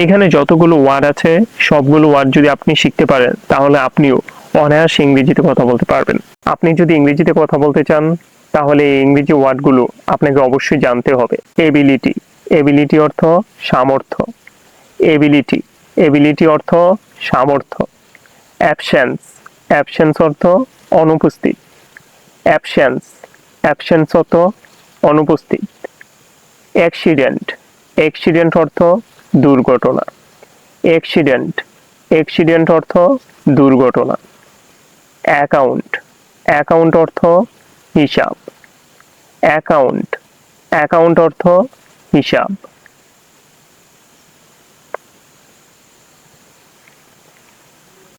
এখানে যতগুলো ওয়ার্ড আছে সবগুলো ওয়ার্ড যদি আপনি শিখতে পারেন তাহলে আপনিও অনায়াসে ইংরেজিতে কথা বলতে পারবেন। আপনি যদি ইংরেজিতে কথা বলতে চান তাহলে এই ইংরেজি ওয়ার্ডগুলো আপনাকে অবশ্যই জানতে হবে। এবিলিটি, এবিলিটি অর্থ সামর্থ্য। এবিলিটি, এবিলিটি অর্থ সামর্থ্য। অ্যাবসেন্স, অ্যাবসেন্স অর্থ অনুপস্থিত। অ্যাবসেন্স, অ্যাবসেন্স অর্থ অনুপস্থিত। অ্যাক্সিডেন্ট, অ্যাক্সিডেন্ট অর্থ দুর্ঘটনা। অ্যাক্সিডেন্ট, অ্যাক্সিডেন্ট অর্থ দুর্ঘটনা। অ্যাকাউন্ট, অ্যাকাউন্ট অর্থ হিসাব। অ্যাকাউন্ট, অ্যাকাউন্ট অর্থ হিসাব।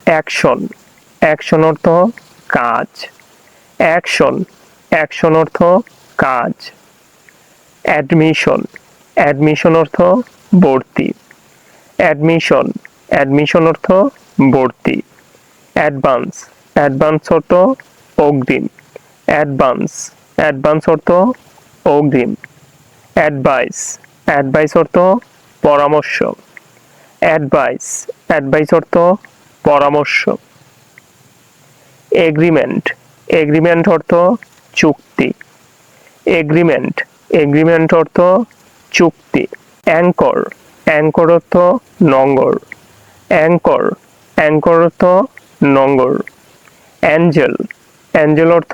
অ্যাকশন, অ্যাকশন অর্থ কাজ। অ্যাকশন, অ্যাকশন অর্থ কাজ। অ্যাডমিশন, অ্যাডমিশন অর্থ ভর্তি। অ্যাডমিশন, অ্যাডমিশন অর্থ ভর্তি। অ্যাডভান্স, অ্যাডভান্স অর্থ অগ্রিম। অ্যাডভান্স, অ্যাডভান্স অর্থ অগ্রিম। অ্যাডভাইস, অ্যাডভাইস অর্থ পরামর্শ। অ্যাডভাইস, অ্যাডভাইস অর্থ পরামর্শ। এগ্রিমেন্ট, এগ্রিমেন্ট অর্থ চুক্তি। এগ্রিমেন্ট, এগ্রিমেন্ট অর্থ চুক্তি। অ্যাঙ্কর, অ্যাঙ্কর অর্থ নোঙর। অ্যাঙ্কর, অ্যাঙ্কর অর্থ নোঙর। অ্যাঞ্জেল, অ্যাঞ্জেল অর্থ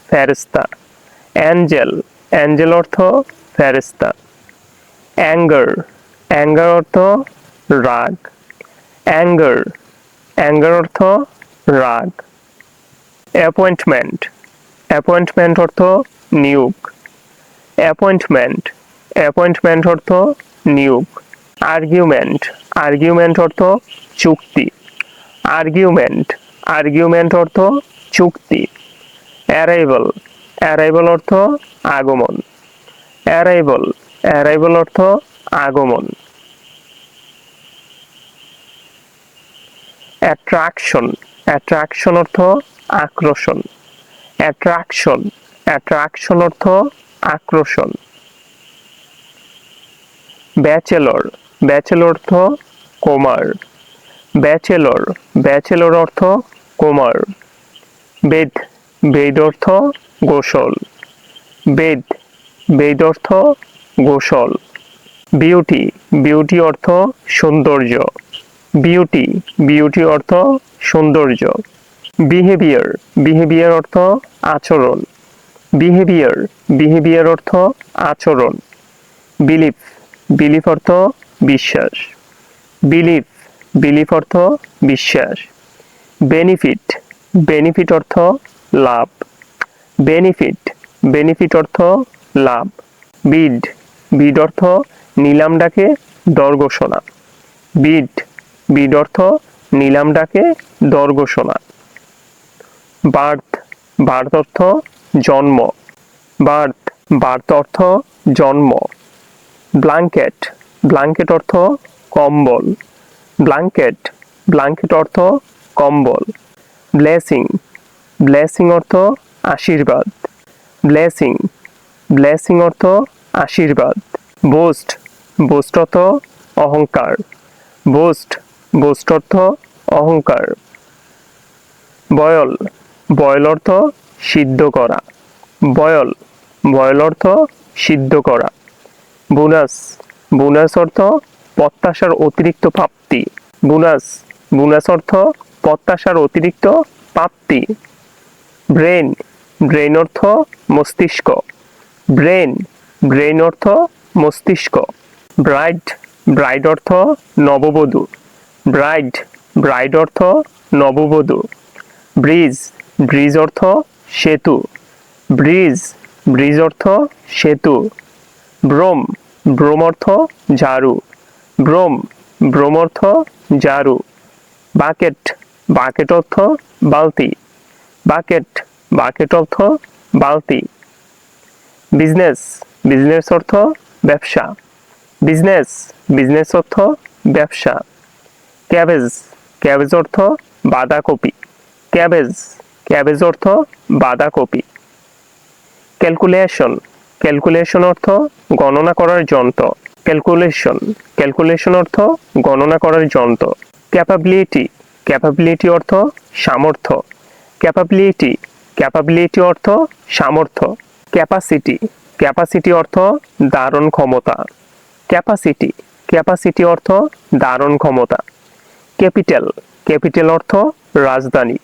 ফেরেশতা। অ্যাঞ্জেল, অ্যাঞ্জেল অর্থ ফেরেশতা। অ্যাঙ্গার, অ্যাঙ্গার অর্থ রাগ। অ্যাঙ্গার, অ্যাঙ্গার অর্থ রাগ। অ্যাপয়েন্টমেন্ট, অ্যাপয়েন্টমেন্ট অর্থ নিয়োগ। অ্যাপয়েন্টমেন্ট, অ্যাপয়েন্টমেন্ট অর্থ নিয়োগ। আর্গুমেন্ট, আর্গুমেন্ট অর্থ চুক্তি। আর্গুমেন্ট, আর্গুমেন্ট অর্থ চুক্তি। অ্যারাইভাল, অ্যারাইভাল অর্থ আগমন। অ্যারাইভাল, অ্যারাইভাল অর্থ আগমন। অ্যাট্রাকশন, অ্যাট্রাকশন অর্থ আকর্ষণ। অ্যাট্রাকশন, অ্যাট্রাকশন অর্থ আকর্ষণ। ব্যাচেলর, ব্যাচেলর অর্থ কুমার। ব্যাচেলর, ব্যাচেলর অর্থ কুমার। বেদ, বেদ অর্থ গোসল। বেদ, বেদ অর্থ গোসল। বিউটি, বিউটি অর্থ সৌন্দর্য। বিউটি, বিউটি অর্থ সৌন্দর্য। বিহেভিয়ার, বিহেভিয়ার অর্থ আচরণ। বিহেভিয়ার, বিহেভিয়ার অর্থ আচরণ। বিলিফ, বিলিফ অর্থ বিশ্বাস। বিলিফ, বিলিফ অর্থ বিশ্বাস। বেনিফিট, বেনিফিট অর্থ লাভ। বেনিফিট, বেনিফিট অর্থ লাভ। বিড, বিড অর্থ নিলাম ডাকে দর ঘোষণা। বিড, বিড অর্থ নিলাম ডাকে দর ঘোষণা। বার্থ, বার্থ অর্থ জন্ম। বার্থ, বার্থ অর্থ জন্ম। ব্ল্যাঙ্কেট, ব্ল্যাঙ্কেট অর্থ কম্বল। ব্ল্যাঙ্কেট, ব্ল্যাঙ্কেট অর্থ কম্বল। ব্লেসিং, ব্লেসিং অর্থ আশীর্বাদ। ব্লেসিং, ব্লেসিং অর্থ আশীর্বাদ। বোস্ট, বোস্ট অর্থ অহংকার। বোস্ট, বোস্ট অর্থ অহংকার। বয়ল, বয়ল অর্থ সিদ্ধ করা। বয়ল, বয়ল অর্থ সিদ্ধ করা। বোনাস, বোনাস অর্থ প্রত্যাশার অতিরিক্ত প্রাপ্তি। বোনাস, বোনাস অর্থ প্রত্যাশার অতিরিক্ত প্রাপ্তি। ব্রেন, ব্রেন অর্থ মস্তিষ্ক। ব্রেন, ব্রেন অর্থ মস্তিষ্ক। ব্রাইড, ব্রাইড অর্থ নববধূ। ব্রাইড, ব্রাইড অর্থ নববধূ। ব্রিজ, ব্রিজ অর্থ সেতু। ব্রিজ, ব্রিজ অর্থ সেতু। ব্রোম, ব্রোম অর্থ ঝাড়ু। ব্রোম, ব্রোম অর্থ ঝাড়ু। বাকেট, বাকেট অর্থ বালতি। বাকেট, বাকেট অর্থ বালতি। বিজনেস, বিজনেস অর্থ ব্যবসা। বিজনেস, বিজনেস অর্থ ব্যবসা। ক্যাবেজ, ক্যাবেজ অর্থ বাঁধাকপি। ক্যাবেজ, ক্যাবেজ অর্থ বাঁধাকপি। ক্যালকুলেশন, ক্যালকুলেশন অর্থ গণনা করার যন্ত্র। ক্যালকুলেশন, ক্যালকুলেশন অর্থ গণনা করার যন্ত্র। ক্যাপাবিলিটি, ক্যাপাবিলিটি অর্থ সামর্থ্য। ক্যাপাবিলিটি, ক্যাপাবিলিটি অর্থ সামর্থ্য। ক্যাপাসিটি, ক্যাপাসিটি অর্থ ধারণ ক্ষমতা। ক্যাপাসিটি, ক্যাপাসিটি অর্থ ধারণ ক্ষমতা। ক্যাপিটাল, ক্যাপিটাল অর্থ রাজধানী।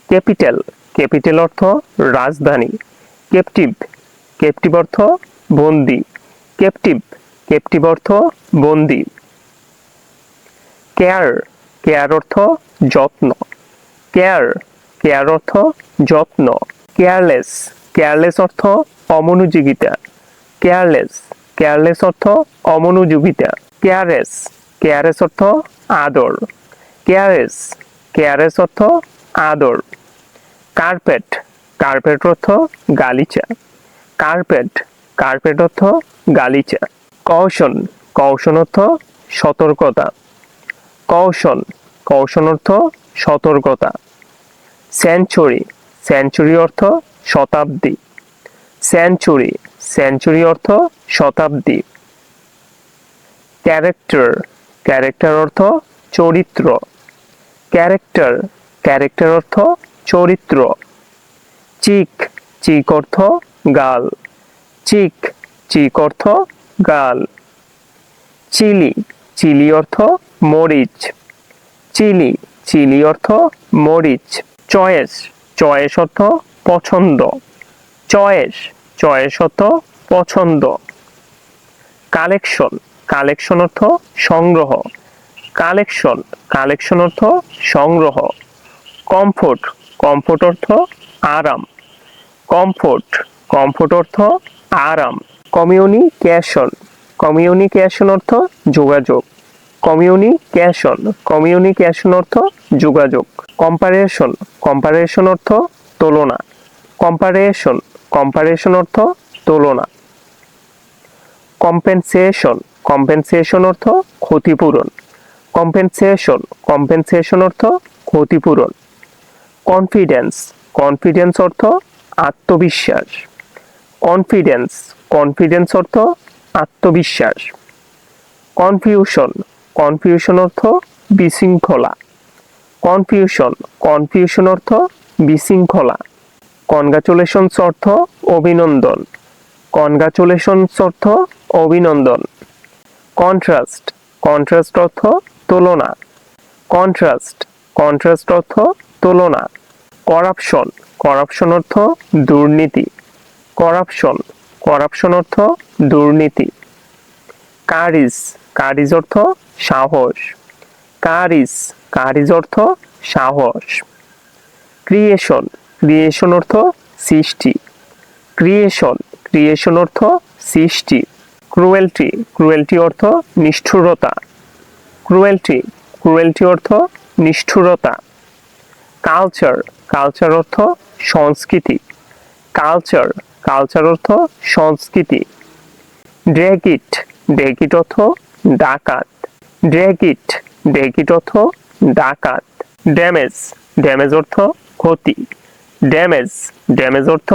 ক্যাপিটাল, ক্যাপিটাল অর্থ রাজধানী। ক্যাপটিভ, ক্যাপটিভ অর্থ বন্দী। ক্যাপটিভ, ক্যাপটিভ অর্থ বন্দী। কেয়ার, কেয়ার অর্থ যত্ন। কেয়ার, কেয়ার অর্থ যত্ন। কেয়ারলেস, কেয়ারলেস অর্থ অমনোযোগিতা। কেয়ারলেস, কেয়ারলেস অর্থ অমনোযোগিতা। কেয়ারেস, কেয়ারেস অর্থ আদর। কেয়ারেস, কেয়ারেস অর্থ আদর। কার্পেট, কার্পেট অর্থ গালিচা। কার্পেট, কার্পেট অর্থ গালিচা। কৌশন, কৌশন অর্থ সতর্কতা। কৌশন, কৌশন অর্থ সতর্কতা। সেঞ্চুরি, সেঞ্চুরি অর্থ শতাব্দী। সেঞ্চুরি, সেঞ্চুরি অর্থ শতাব্দী। ক্যারেক্টার, ক্যারেক্টার অর্থ চরিত্র। ক্যারেক্টার, ক্যারেক্টার অর্থ চরিত্র। চিক, চিক অর্থ গাল। চিক, চিক অর্থ গাল। চিলি, চিলি অর্থ মরিচ। চিলি, চিলি অর্থ মরিচ। চয়েস, চয়েস অর্থ পছন্দ। চয়েস, চয়েস অর্থ পছন্দ। কালেকশন, কালেকশন অর্থ সংগ্রহ। কালেকশন, কালেকশন অর্থ সংগ্রহ। কমফোর্ট, কমফোর্ট অর্থ আরাম। কমফোর্ট, কমফোর্ট অর্থ আরাম। কমিউনিকেশন, কমিউনিকেশন অর্থ যোগাযোগ। কমিউনিকেশন, কমিউনিকেশন অর্থ যোগাযোগ। কম্পারিশন, কম্পারিশন অর্থ তুলনা। কম্পারিশন, কম্পারিশন অর্থ তুলনা। কম্পেনসেশন, কম্পেনসেশন অর্থ ক্ষতিপূরণ। কম্পেনসেশন, কম্পেনসেশন অর্থ ক্ষতিপূরণ। কনফিডেন্স, কনফিডেন্স অর্থ আত্মবিশ্বাস। কনফিডেন্স, কনফিডেন্স অর্থ আত্মবিশ্বাস। কনফিউশন, কনফিউশন অর্থ বিশৃঙ্খলা। কনফিউশন, কনফিউশন অর্থ বিশৃঙ্খলা। কনগ্রাচুলেশনস অর্থ অভিনন্দন। কনগ্রাচুলেশনস অর্থ অভিনন্দন। কন্ট্রাস্ট, কন্ট্রাস্ট অর্থ তুলনা। কন্ট্রাস্ট, কন্ট্রাস্ট অর্থ তুলনা। করাপশন, করাপশন অর্থ দুর্নীতি। করাপশন, করাপশন অর্থ দুর্নীতি। কারিজ, কারিজ অর্থ সাহস। কারিজ, কারিজ অর্থ সাহস। ক্রিয়েশন, ক্রিয়েশন অর্থ সৃষ্টি। ক্রিয়েশন, ক্রিয়েশন অর্থ সৃষ্টি। ক্রুয়েলটি, ক্রুয়েলটি অর্থ নিষ্ঠুরতা। ক্রুয়েলটি, ক্রুয়েলটি অর্থ নিষ্ঠুরতা। কালচার, কালচার অর্থ সংস্কৃতি। কালচার, কালচার অর্থ সংস্কৃতি। ড্র্যাগিট, ড্র্যাগিট অর্থ ডাকাত। ড্র্যাগিট, ড্র্যাগিট অর্থ ডাকাত। ড্যামেজ, ড্যামেজ অর্থ ক্ষতি। ড্যামেজ, ড্যামেজ অর্থ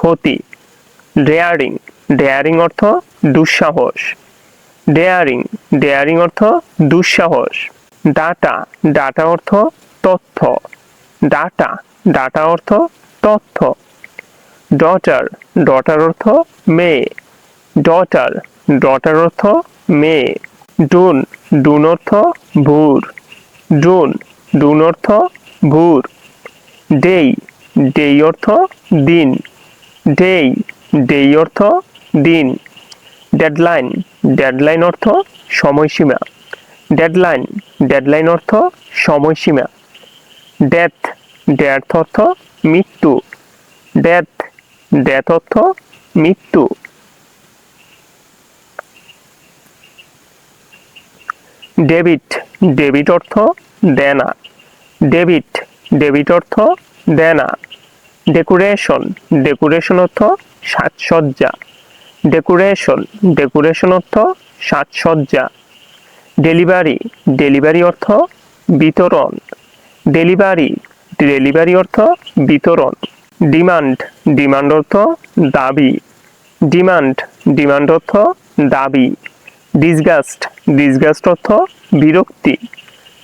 ক্ষতি। ডেয়ারিং, ডেয়ারিং অর্থ দুঃসাহস। ডেয়ারিং, ডেয়ারিং অর্থ দুঃসাহস। ডাটা, ডাটা অর্থ তথ্য। ডাটা, ডাটা অর্থ তথ্য। ডটার, ডটার অর্থ মেয়ে। ডটার, ডটার অর্থ মেয়ে। ডুন, ডুন অর্থ ভোর। ডুন, ডুন অর্থ ভোর। ডেই, ডেই অর্থ দিন। ডেই, ডেই অর্থ দিন। ডেডলাইন, ডেডলাইন অর্থ সময়সীমা। ডেডলাইন, ডেডলাইন অর্থ সময়সীমা। ডেথ, ডেথ অর্থ মৃত্যু। ডেথ, ডেথ অর্থ মৃত্যু। ডেবিট, ডেবিট অর্থ দেনা। ডেবিট, ডেবিট অর্থ দেনা। ডেকোরেশন, ডেকোরেশন অর্থ সাজসজ্জা। ডেকোরেশন, ডেকোরেশন অর্থ সাজসজ্জা। ডেলিভারি, ডেলিভারি অর্থ বিতরণ। ডেলিভারি, ডেলিভারি অর্থ বিতরণ। ডিমান্ড, ডিমান্ড অর্থ দাবি। ডিমান্ড, ডিমান্ড অর্থ দাবি। ডিসগাস্ট ডিসগাস্ট অর্থ বিরক্তি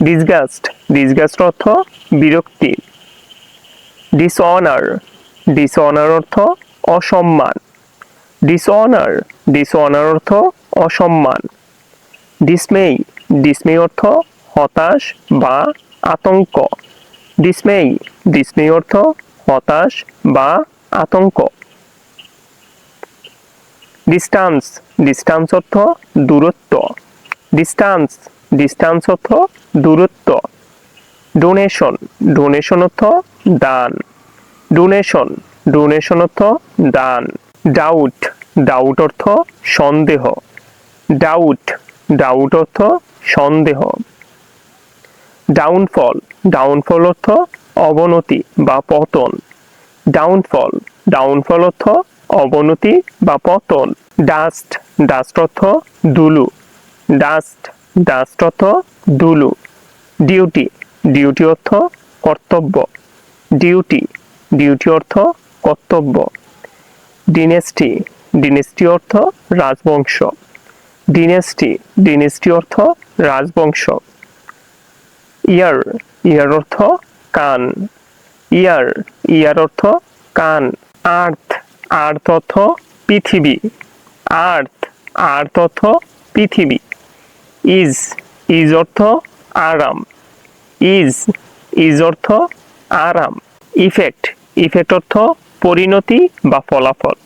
ডিসগাস্ট ডিসগাস্ট অর্থ বিরক্তি ডিসঅনার ডিসঅনার অর্থ অসম্মান ডিসঅনার ডিসঅনার অর্থ অসম্মান ডিসমেই ডিসমেই অর্থ হতাশ বা আতঙ্ক ডিসমেই ডিসমেই অর্থ হতাশ বা আতঙ্ক ডিস্টান্স ডিস্টান্স অর্থ দূরত্ব ডিস্টান্স ডিস্টান্স অর্থ দূরত্ব ডোনেশন ডোনেশন অর্থ দান ডোনেশন ডোনেশন অর্থ দান ডাউট ডাউট অর্থ সন্দেহ ডাউট ডাউট অর্থ সন্দেহ ডাউনফল ডাউনফল অর্থ অবনতি বা পতন ডাউনফল ডাউনফল অর্থ অবনতি বা পতন ডাস্ট ডাস্ট অর্থ ধুলো ডাস্ট ডাস্ট অর্থ ধুলো ডিউটি ডিউটি অর্থ কর্তব্য ডিউটি ডিউটি অর্থ কর্তব্য ডিনেস্টি ডিনেস্টি অর্থ রাজবংশ ডিনেস্টি ডিনেস্টি অর্থ রাজবংশ ইয়ার ইয়ার অর্থ কান ইয়ার ইয়ার অর্থ কান আর্থ আর্থ অর্থ পৃথিবী আর্থ আর্থ অর্থ পৃথিবী ইজ ইজ অর্থ আরাম ইজ ইজ অর্থ আরাম ইফেক্ট ইফেক্ট অর্থ পরিণতি বা ফলাফল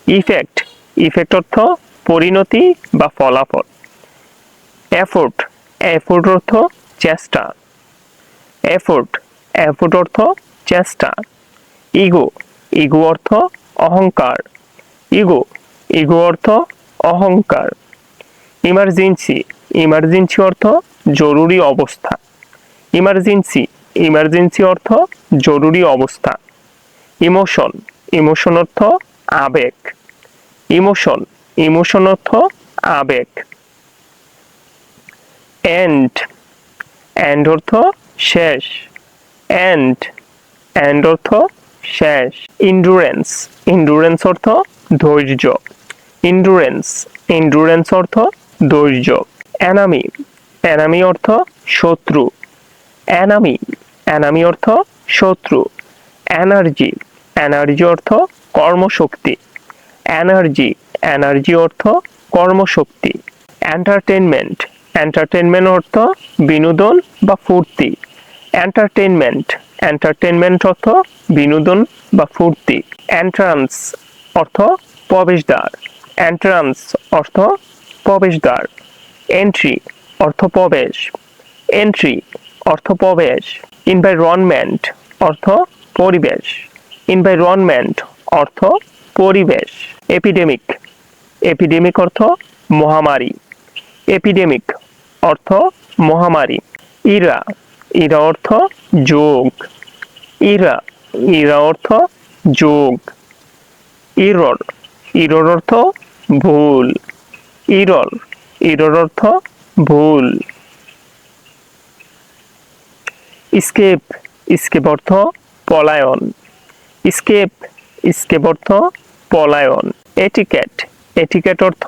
ইফেক্ট ইফেক্ট অর্থ পরিণতি বা ফলাফল এফোর্ট এফোর্ট অর্থ চেষ্টা এফোর্ট এফোর্ট অর্থ চেষ্টা ইগো ইগো অর্থ অহংকার ইগো ইগো অর্থ অহংকার ইমার্জেন্সি ইমার্জেন্সি অর্থ জরুরি অবস্থা ইমার্জেন্সি ইমার্জেন্সি অর্থ জরুরি অবস্থা ইমোশন ইমোশন অর্থ আবেগ ইমোশন ইমোশন অর্থ আবেগ এন্ড এন্ড অর্থ শেষ এন্ড এন্ড অর্থ শেষ ইন্ডুরেন্স ইন্ডুরেন্স অর্থ ধৈর্য ইন্ডুরেন্স ইন্ডুরেন্স অর্থ ধৈর্য এনামি এনামি অর্থ শত্রু এনামি এনামি অর্থ শত্রু এনার্জি এনার্জি অর্থ কর্মশক্তি এনার্জি এনার্জি অর্থ কর্মশক্তি এন্টারটেইনমেন্ট এন্টারটেইনমেন্ট অর্থ বিনোদন বা ফুর্তি এন্টারটেইনমেন্ট এন্টারটেইনমেন্ট অর্থ বিনোদন বা ফুর্তি এন্ট্রান্স অর্থ প্রবেশদ্বার এন্ট্রান্স অর্থ প্রবেশদ্বার এন্ট্রি অর্থ প্রবেশ এন্ট্রি অর্থ প্রবেশ এনভায়রনমেন্ট অর্থ পরিবেশ এনভায়রনমেন্ট অর্থ পরিবেশ এপিডেমিক এপিডেমিক অর্থ মহামারী এপিডেমিক অর্থ মহামারী ইরা ইরা অর্থ যোগ ইরা ইরা অর্থ যোগ ইরর ইরর অর্থ ভুল ইরর ইরর অর্থ ভুল স্কেপ স্কেপ অর্থ পলায়ন স্কেপ স্কেপ অর্থ পলায়ন এটিকেট এটিকেট অর্থ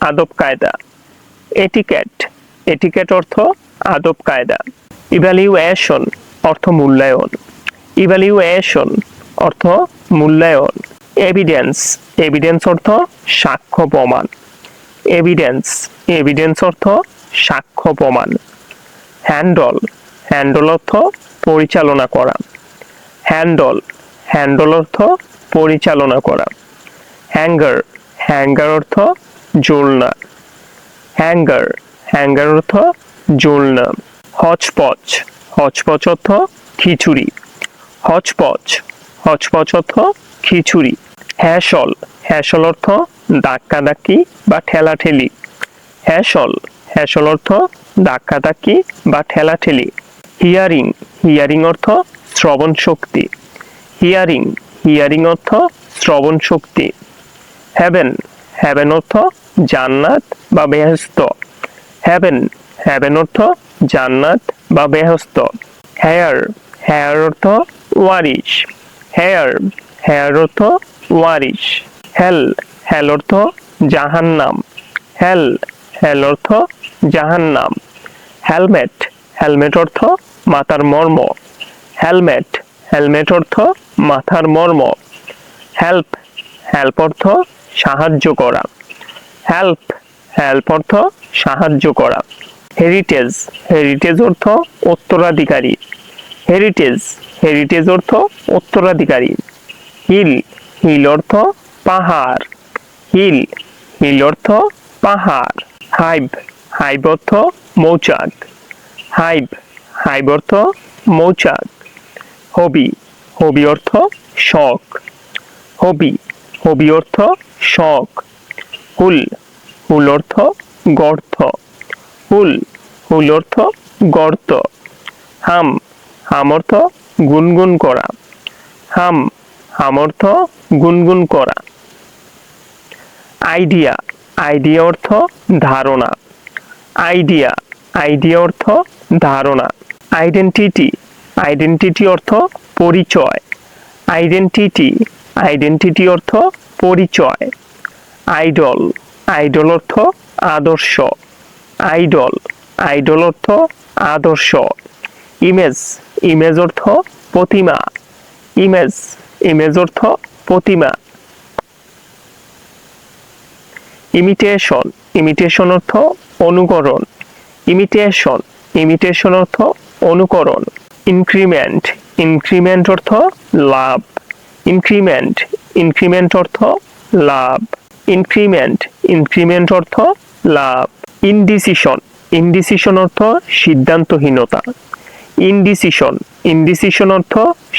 আদব কায়দা এটিকেট এটিকেট অর্থ আদব কায়দা ইভ্যালুয়েশন অর্থ মূল্যায়ন ইভ্যালুয়েশন অর্থ মূল্যায়ন এভিডেন্স এভিডেন্স অর্থ সাক্ষ্য প্রমাণ এভিডেন্স এভিডেন্স অর্থ সাক্ষ্য প্রমাণ হ্যান্ডল হ্যান্ডল অর্থ পরিচালনা করা হ্যান্ডল হ্যান্ডল অর্থ পরিচালনা করা হ্যাঙ্গার হ্যাঙ্গার অর্থ ঝোলনা হ্যাঙ্গার হ্যাঙ্গার অর্থ ঝোলনা হচপচ হচপচ অর্থ খিচুড়ি হচপচ হচপচ অর্থ খিচুড়ি হ্যাসল হ্যাসল অর্থ ধাক্কাধাক্কি বা ঠেলাঠেলি হ্যাসল হ্যাসল অর্থ ধাক্কাধাক্কি বা ঠেলাঠেলি হিয়ারিং হিয়ারিং অর্থ শ্রবণ শক্তি হিয়ারিং হিয়ারিং অর্থ শ্রবণ শক্তি হেভেন হেভেন অর্থ জান্নাত বা বেহেশত হেভেন হেভেন অর্থ জান্নাত বা বেহেশত হেয়ার হেয়ার অর্থ ওয়ারিশ হেয়ার হেয়ার অর্থ ওয়ারিশ হেল হেল অর্থ জাহান্নাম হেল হেল অর্থ জাহান্নাম। হেলমেট, হেলমেট অর্থ মাথার মর্ম। হেলমেট, হেলমেট অর্থ মাথার মর্ম। হেল্প, হেল্প অর্থ সাহায্য করা। হেল্প, হেল্প অর্থ সাহায্য করা। হেরিটেজ, হেরিটেজ অর্থ উত্তরাধিকারী। হেরিটেজ, হেরিটেজ অর্থ উত্তরাধিকারী। হিল, হিল অর্থ পাহাড়। হিল, হিল অর্থ পাহাড়। হাইভ, হাইভ অর্থ মৌচাক। হাইভ, হাইভ অর্থ মৌচাক। হবি, হবি অর্থ শখ। হবি, হবি অর্থ শখ। হুল, হুল অর্থ গর্ত। হুল, হুল অর্থ গর্ত। হাম, হাম অর্থ গুনগুন করা। হাম, হাম অর্থ গুনগুন করা। আইডিয়া, আইডিয়া অর্থ ধারণা। আইডিয়া, আইডিয়া অর্থ ধারণা। আইডেন্টিটি, আইডেন্টিটি অর্থ পরিচয়। আইডেন্টিটি, আইডেন্টিটি অর্থ পরিচয়। আইডল, আইডল অর্থ আদর্শ। আইডল, আইডল অর্থ আদর্শ। ইমেজ, ইমেজ অর্থ প্রতিমা। ইমেজ, ইমেজ অর্থ প্রতিমা। ইমিটেশন, ইমিটেশন অর্থ অনুকরণ। ইমিটেশন, ইমিটেশন অর্থ অনুকরণ। ইনক্রিমেন্ট, ইনক্রিমেন্ট অর্থ লাভ। ইনক্রিমেন্ট, ইনক্রিমেন্ট অর্থ লাভ। ইনক্রিমেন্ট, ইনক্রিমেন্ট অর্থ লাভ। ইনডিসিশন, ইনডিসিশন অর্থ সিদ্ধান্তহীনতা। ইনডিসিশন, ইনডিসিশন অর্থ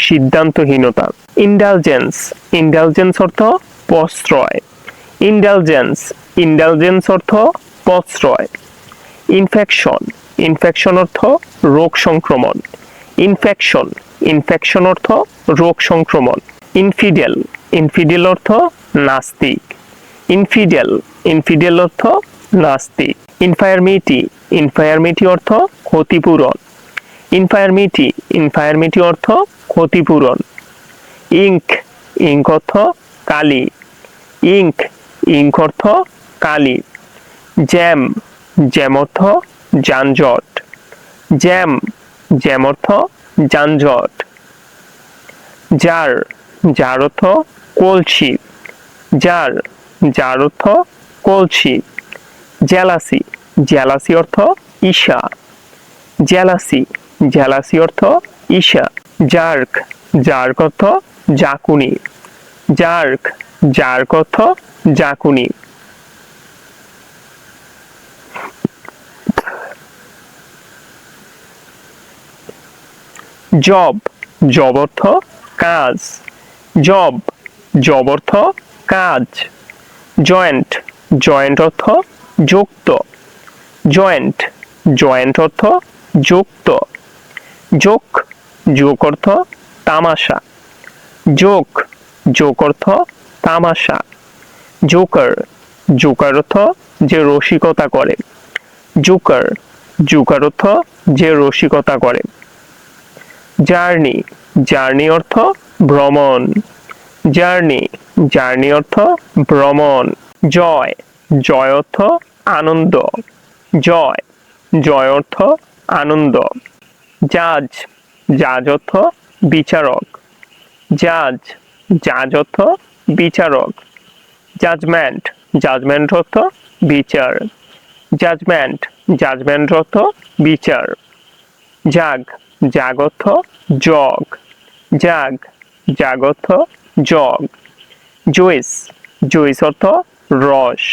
সিদ্ধান্তহীনতা। ইন্ডালজেন্স, ইন্ডালজেন্স অর্থ প্রশ্রয়। ইন্ডালজেন্স, ইন্ডালজেন্স অর্থ প্রশ্রয়। ইনফেকশন, ইনফেকশন অর্থ রোগ সংক্রমণ। ইনফেকশন, ইনফেকশন অর্থ রোগ সংক্রমণ। ইনফিডেল, ইনফিডেল অর্থ নাস্তিক। ইনফিডেল, ইনফিডেল অর্থ নাস্তিক। ইনফায়ারমিটি, ইনফায়ারমিটি অর্থ ক্ষতিপূরণ। ইনফায়ারমিটি, ইনফায়ারমিটি অর্থ ক্ষতিপূরণ। ইঙ্ক, ইঙ্ক অর্থ কালি। ইঙ্ক, ইঙ্ক অর্থ কালি। জ্যাম, জ্যাম অর্থ যানজট। জ্যাম, জ্যাম অর্থ যানজট। জার, জার অর্থ কলসি। জার, জার অর্থ কলসি। জেলাসি, জেলাসি অর্থ ঈর্ষা। জেলাসি, জেলাসি অর্থ ঈর্ষা। জার্ক, জার্ক অর্থ জাকুনি। জার্ক, জার্ক অর্থ জাকুনি। জব, জব অর্থ কাজ। জব, জব অর্থ কাজ। জয়েন্ট, জয়েন্ট অর্থ যুক্ত। জয়েন্ট, জয়েন্ট অর্থ যুক্ত। যোক, যোক অর্থ তামাশা। যোক, যোক অর্থ তামাশা। জোকার, জোকার অর্থ যে রসিকতা করে। জোকার, জোকার অর্থ যে রসিকতা করে। জার্নি, জার্নি অর্থ ভ্রমণ। জার্নি, জার্নি অর্থ ভ্রমণ। জয়, জয় অর্থ আনন্দ। জয়, জয় অর্থ আনন্দ। জাজ, জাজ অর্থ বিচারক। জাজ, জাজ অর্থ বিচারক। জাজমেন্ট, জাজমেন্ট অর্থ বিচার। জাজমেন্ট, জাজমেন্ট অর্থ বিচার। জাগ, জাগ অর্থ জগ। জাগ, জাগ অর্থ জগ। জুইস, জুইস অর্থ রস।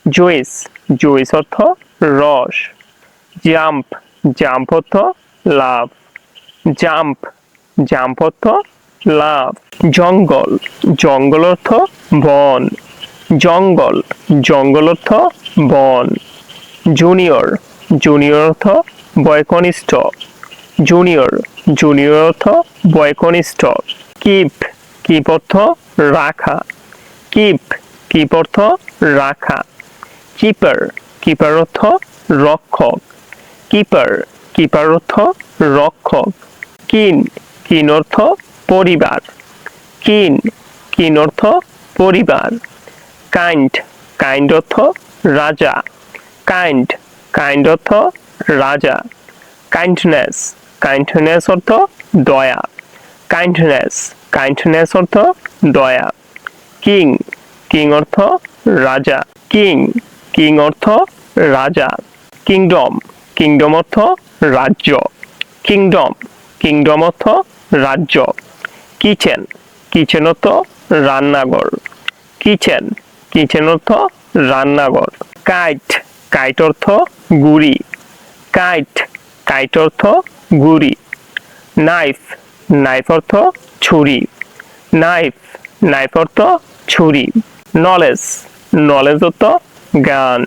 জুইস, জুইস অর্থ রস। জাম্প, জাম্প অর্থ লাভ। জাম্প, জাম্প অর্থ লাভ। জঙ্গল, জঙ্গল অর্থ বন। জঙ্গল, জঙ্গল অর্থ বন। জুনিয়র, জুনিয়র অর্থ বয়কনিষ্ঠ। জুনিয়র, জুনিয়র অর্থ বয়কনিষ্ঠ। কিপ, কিপ অর্থ রাখা। কিপ, কিপ অর্থ রাখা। কিপার, কিপার অর্থ রক্ষক। কিপার, কিপার অর্থ রক্ষক। কিন, কিন অর্থ পরিবার। কিন, কিন অর্থ পরিবার। কাইন্ড, কাইন্ড অর্থ রাজা। কাইন্ড কাইন্ড অর্থ রাজা কাইন্ডনেস কাইন্ডনেস অর্থ দয়া কাইন্ডনেস কাইন্ডনেস অর্থ দয়া কিং কিং অর্থ রাজা কিং কিং অর্থ রাজা কিংডম কিংডম অর্থ রাজ্য কিংডম কিংডম অর্থ রাজ্য কিচেন কিচেন অর্থ রান্নাঘর কিচেন কিচেন অর্থ রান্নাঘর কাইট কাইট অর্থ গুড়ি কাইট কাইট অর্থ গুড়ি নাইফ নাইফ অর্থ ছুরি নাইফ নাইফ অর্থ ছুরি নলেজ নলেজ অর্থ জ্ঞান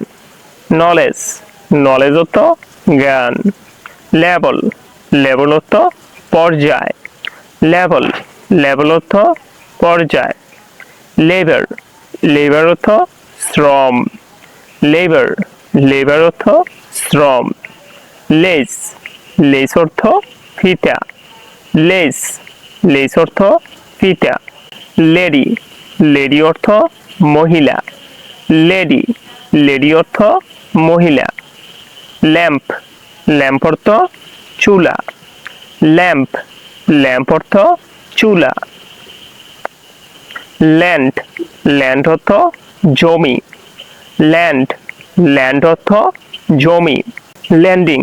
নলেজ নলেজ অর্থ জ্ঞান লেভেল লেভেল অর্থ পর্যায় লেভেল লেভেল অর্থ পর্যায় লেবার লেবার অর্থ শ্রম লেবার লেবার অর্থ শ্রম লেস লেস অর্থ ফিতা লেস লেস অর্থ ফিতা লেডি লেডি অর্থ মহিলা লেডি লেডি অর্থ মহিলা ল্যাম্প ল্যাম্প অর্থ চুলা ল্যাম্প ল্যাম্প অর্থ চুলা ল্যান্ড ল্যান্ড অর্থ জমি ল্যান্ড ল্যান্ড অর্থ জমি ল্যান্ডিং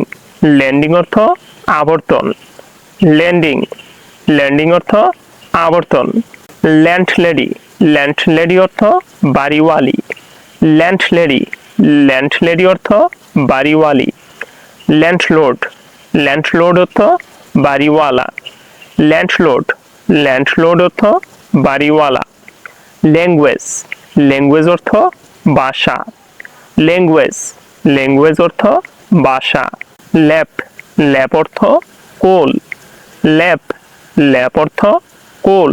ল্যান্ডিং অর্থ আবর্তন ল্যান্ডিং ল্যান্ডিং অর্থ আবর্তন ল্যান্ডলেডি ল্যান্ডলেডি অর্থ বাড়িওয়ালি ল্যান্ডলেডি ল্যান্ডলেডি অর্থ বাড়িওয়ালি ল্যান্ডলোড ল্যান্ডলোড অর্থ বাড়িওয়ালা ল্যান্ডলোড ল্যান্ডলোড অর্থ বাড়িওয়ালা ল্যাঙ্গুয়েজ ল্যাঙ্গুয়েজ অর্থ ভাষা ল্যাঙ্গুয়েজ ল্যাঙ্গুয়েজ অর্থ ভাষা ল্যাপ ল্যাপ অর্থ কোল ল্যাপ ল্যাপ অর্থ কোল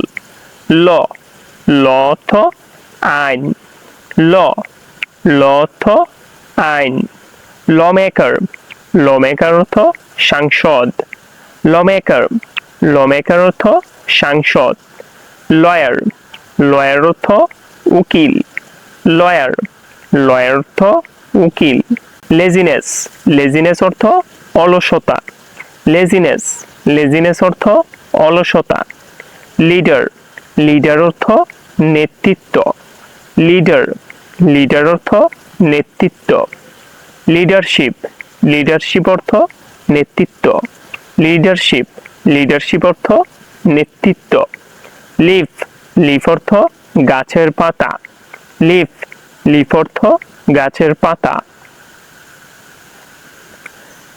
ল ল অর্থ আইন ল ল অর্থ আইন লমেকার লমেকার অর্থ সাংসদ লমেকার লমেকার অর্থ সাংসদ লয়ার লয়ার অর্থ উকিল লয়ার লয়ার অর্থ উকিল লেজিনেস লেজিনেস অর্থ অলসতা লেজিনেস লেজিনেস অর্থ অলসতা লিডার লিডার অর্থ নেতৃত্ব লিডার লিডার অর্থ নেতৃত্ব লিডারশিপ লিডারশিপ অর্থ নেতৃত্ব লিডারশিপ লিডারশিপ অর্থ নেতৃত্ব লিফ লিফ অর্থ গাছের পাতা লিফ লিফ অর্থ গাছের পাতা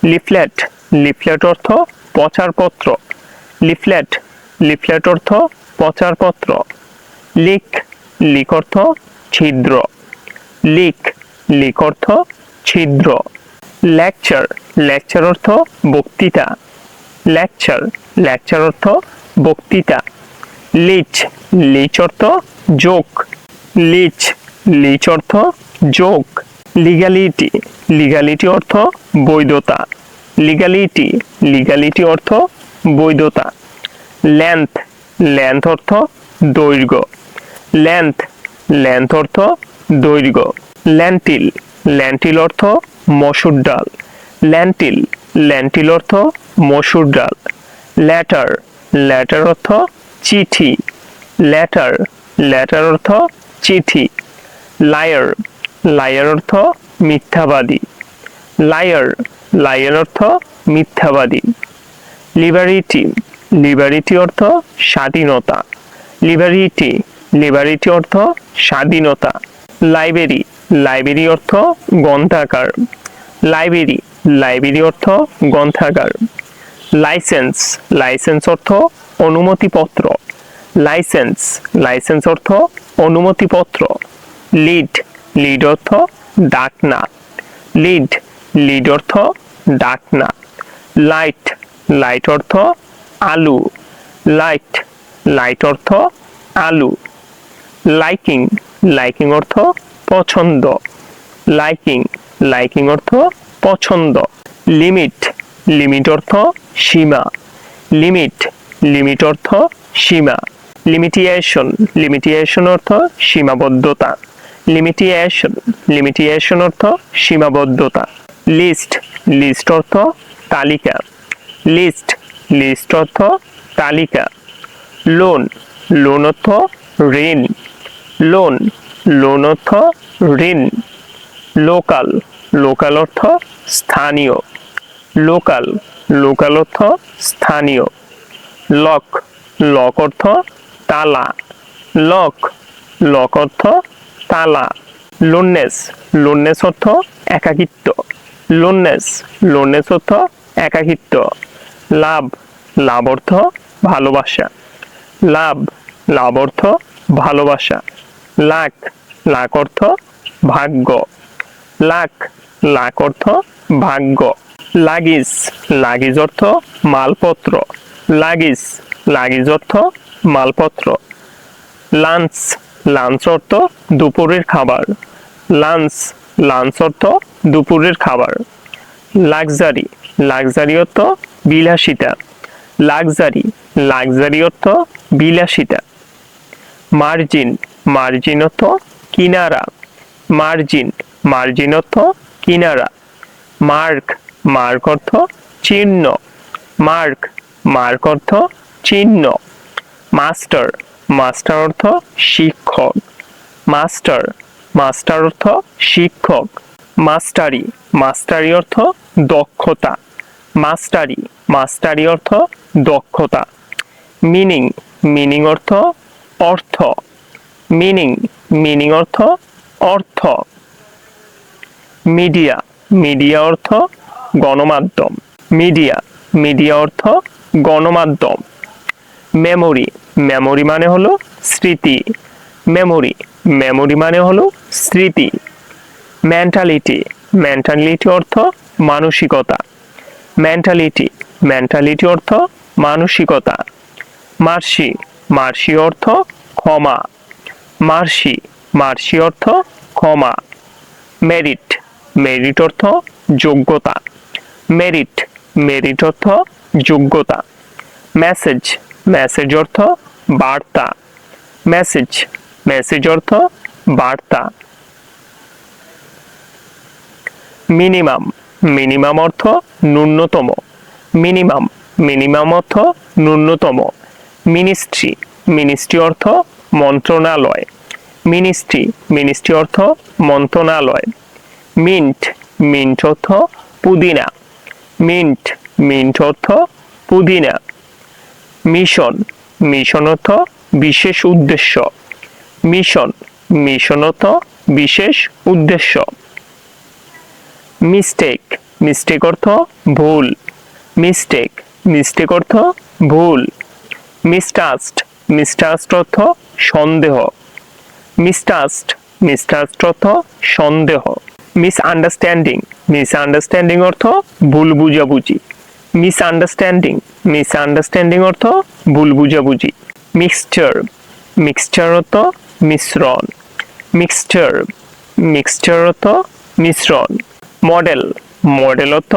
লিফলেট লিফলেট অর্থ প্রচারপত্র লিফলেট লিফলেট অর্থ প্রচারপত্র লিক লিক অর্থ ছিদ্র লিক লিক অর্থ ছিদ্র লেকচার লেকচার অর্থ বক্তৃতা লেকচার লেকচার অর্থ বক্তৃতা লিচ লিচ অর্থ যোগ লিচ লিচ অর্থ যোগ লিগ্যালিটি লিগ্যালিটি অর্থ বৈধতা লিগ্যালিটি লিগ্যালিটি অর্থ বৈধতা লেন্থ লেন্থ অর্থ দৈর্ঘ্য লেন্থ লেন্থ অর্থ দৈর্ঘ্য ল্যান্টিল ল্যান্টিল অর্থ মসুর ডাল ল্যান্টিল ল্যান্টিল অর্থ মসুর ডাল ল্যাটার ল্যাটার অর্থ চিঠি ল্যাটার ল্যাটার অর্থ চিঠি লায়ার লায়ার অর্থ মিথ্যাবাদী লায়ার লায়ার অর্থ মিথ্যাবাদী লিবারিটি লিবারিটি অর্থ স্বাধীনতা লিবারিটি লিবারিটি অর্থ স্বাধীনতা লাইব্রেরি লাইব্রেরি অর্থ গ্রন্থাগার লাইব্রেরি লাইব্রেরি অর্থ গ্রন্থাগার লাইসেন্স লাইসেন্স অর্থ অনুমতিপত্র লাইসেন্স লাইসেন্স অর্থ অনুমতিপত্র লিড লিড অর্থ ডাকনা লিড লিড অর্থ ডাকনা লাইট লাইট অর্থ আলু লাইট লাইট অর্থ আলু লাইকিং লাইকিং অর্থ পছন্দ লাইকিং লাইকিং অর্থ পছন্দ লিমিট লিমিট অর্থ সীমা লিমিট লিমিট অর্থ সীমা লিমিটেশন লিমিটেশন অর্থ সীমাবদ্ধতা লিমিটেশন লিমিটেশন অর্থ সীমাবদ্ধতা। লিস্ট লিস্ট অর্থ তালিকা। লিস্ট লিস্ট অর্থ তালিকা। লোন লোন অর্থ ঋণ। লোন লোন অর্থ ঋণ। লোকাল লোকাল অর্থ স্থানীয়। লোকাল লোকাল অর্থ স্থানীয়। লক লক অর্থ তালা। লক লক অর্থ তালা। লোননেস লোননেস অর্থ একাকিত্ব। লোননেস লোননেস অর্থ একাকিত্ব। লাভ লাভ অর্থ ভালোবাসা। লাভ লাভ অর্থ ভালোবাসা। লাক লাক অর্থ ভাগ্য। লাক লাক অর্থ ভাগ্য। লাগেজ লাগেজ অর্থ মালপত্র। লাগেজ লাগেজ অর্থ মালপত্র। লাঞ্চ লাঞ্চ অর্থ দুপুরের খাবার। লাঞ্চ লাঞ্চ অর্থ দুপুরের খাবার। লাক্সারি লাক্সারি অর্থ বিলাসিতা। লাক্সারি লাক্সারি অর্থ বিলাসিতা। মার্জিন মার্জিন অর্থ কিনারা। মার্জিন মার্জিন অর্থ কিনারা। মার্ক মার্ক অর্থ চিহ্ন। মার্ক মার্ক অর্থ চিহ্ন। মাস্টার মাস্টার অর্থ শিক্ষক। মাস্টার মাস্টার অর্থ শিক্ষক। মাস্টারি মাস্টারি অর্থ দক্ষতা। মাস্টারি মাস্টারি অর্থ দক্ষতা। মিনিং মিনিং অর্থ অর্থ। মিনিং মিনিং অর্থ অর্থ। মিডিয়া মিডিয়া অর্থ গণমাধ্যম। মিডিয়া মিডিয়া অর্থ গণমাধ্যম। মেমোরি মেমোরি মানে হলো স্মৃতি। মেমোরি মেমোরি মানে হলো স্মৃতি। মেন্টালিটি মেন্টালিটি অর্থ মানসিকতা। মেন্টালিটি মেন্টালিটি অর্থ মানসিকতা। মার্সি মার্সি অর্থ ক্ষমা। মার্সি মার্সি অর্থ ক্ষমা। মেরিট মেরিট অর্থ যোগ্যতা। মেরিট মেরিট অর্থ যোগ্যতা। মেসেজ মেসেজ অর্থ বার্তা। মেসেজ মেসেজ অর্থ বার্তা। মিনিমাম মিনিমাম অর্থ ন্যূনতম। মিনিমাম মিনিমাম অর্থ ন্যূনতম। মিনিস্ট্রি মিনিস্ট্রি অর্থ মন্ত্রণালয়। মিনিস্ট্রি মিনিস্ট্রি অর্থ মন্ত্রণালয়। মিন্ট মিন্ট অর্থ পুদিনা। মিন্ট মিন্ট অর্থ পুদিনা। মিশন মিশন অর্থ বিশেষ উদ্দেশ্য। মিশন মিশন অর্থ বিশেষ উদ্দেশ্য। মিস্টেক মিস্টেক অর্থ ভুল। মিস্টেক মিস্টেক অর্থ ভুল। মিসট্রাস্ট মিসট্রাস্ট অর্থ সন্দেহ। মিসট্রাস্ট মিসট্রাস্ট অর্থ সন্দেহ। মিসআন্ডারস্ট্যান্ডিং মিসআন্ডারস্ট্যান্ডিং অর্থ ভুল বুঝাবুঝি। মিসআন্ডারস্ট্যান্ডিং মিসআন্ডারস্ট্যান্ডিং অর্থ ভুল বুঝাবুঝি। মিক্সচার মিক্সচার অর্থ মিশ্রণ। মিক্সচার মিক্সচার অর্থ মিশ্রণ। মডেল মডেল অর্থ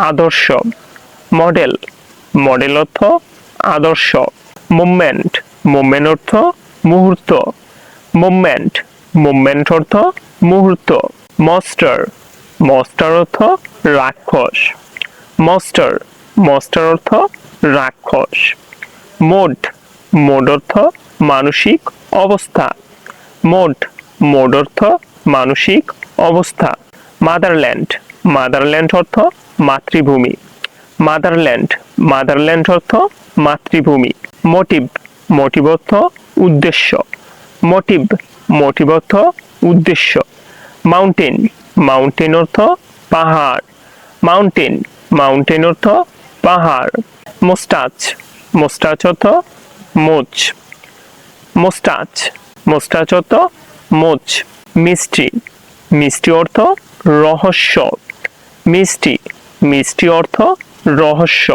আদর্শ। মডেল মডেল অর্থ আদর্শ। মুভমেন্ট মুভমেন্ট অর্থ মুহূর্ত। মুভমেন্ট মুভমেন্ট অর্থ মুহূর্ত। মস্টার মস্টার অর্থ রাক্ষস। মস্টার মস্টার অর্থ রাক্ষস। মোড মোড অর্থ মানসিক অবস্থা। মোড মোড অর্থ মানসিক অবস্থা। মাদারল্যান্ড মাদারল্যান্ড অর্থ মাতৃভূমি। মাদারল্যান্ড মাদারল্যান্ড অর্থ মাতৃভূমি। মোটিভ মোটিভ অর্থ উদ্দেশ্য। মোটিভ মোটিভ অর্থ উদ্দেশ্য। মাউন্টেন মাউন্টেন অর্থ পাহাড়। মাউন্টেন মাউন্টেন অর্থ পাহাড়। মোস্টাচ মোস্টাচ অর্থ মোচ। মোস্টাচ মোস্টাচ অর্থ মোচ। মিষ্টি মিষ্টি অর্থ রহস্য। মিষ্টি মিষ্টি অর্থ রহস্য।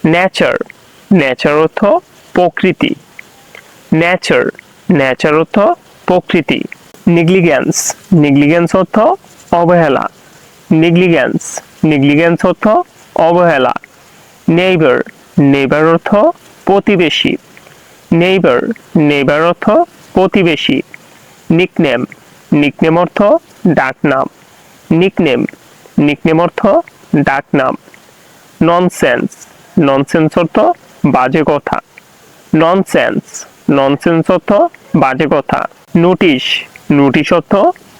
নেচার নেচার অর্থ প্রকৃতি। নেচার নেচার অর্থ প্রকৃতি। নেগলিগেন্স নেগলিগেন্স অর্থ অবহেলা। নেগলিগেন্স নেগলিগেন্স অর্থ অবহেলা। নেইবার নেইবার অর্থ প্রতিবেশী। নেইবার নেইবার অর্থ প্রতিবেশী। নিকনেম নিকনেম অর্থ ডাকনাম নিকনেম নিকনেম অর্থ ডাকনাম ননসেন্স ননসেন্স অর্থ বাজে কথা ননসেন্স ননসেন্স অর্থ বাজে কথা নোটিশ নোটিশ অর্থ